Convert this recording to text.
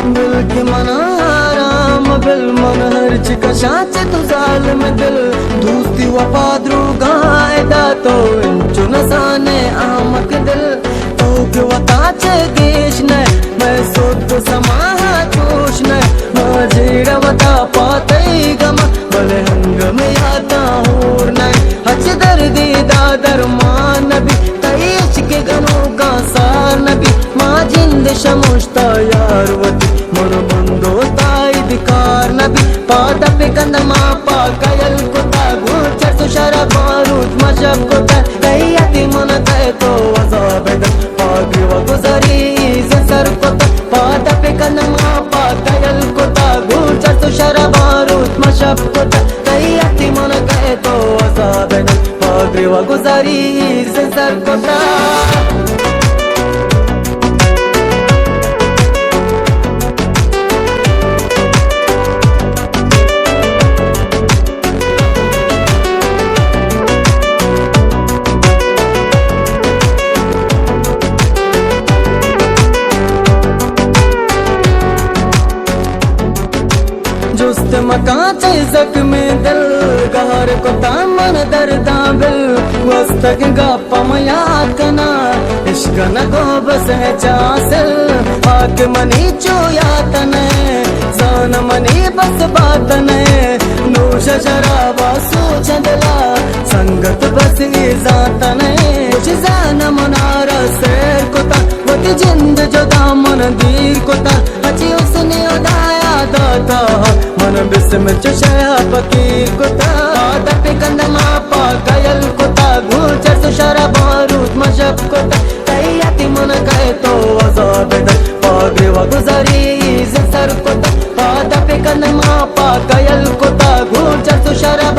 दिल की मना आराम बिल मन हर्च कशाचे तू जालिम दिल दोस्ती वफा द्रुगायदा तो इंचु नसाने आमक दिल तो के वताचे गेश ने मैं सोत समाहा तोश ने मजेड़ा वता पाते गम भले हंगम याता हूर ने हच दर्दी दादर मान नबी तईश के गनों का सार नबी माँ जिंद शमुश्ता यार वती मन बंदो ताई दिकार नबी पादा पे कंदमा पा कयल कुता गुचर तो शरा बारूद मशब कुता तैयाती मन तय तो अज़ाब दम पागरी व गुजरी से सर कुता पादा पे कंदमा पा कयल कुता गुचर तो शरा बारूद मशब कुता तैयाती मन तय तो अज़ाब दम पागरी व गुजरी से सर कुता जुस्त मकाचे जख्मी दिल गहर को तामन दर्दा बिल वस्तक गप्पा मया कना इश्क न को बस है चासिल आक मनी चोया तने जान मनी बस बात ने नोश शराबा सोच दिला संगत बस जात ने जान मनारा सैर कोता वती जिंद जो दामन दीर कोता अच्छी उसने उदाया दाता मन बिस्म चुशया फकीर कुता आदा पे कंदमा पा कयल कुता गुचर तो शरा बारूद मशब कुता तैयाती मन कहे तो अज़ाब दम पागरी व गुजरी से सर कुता आदा पे कंदमा पा कयल कुता गुचर तो शरा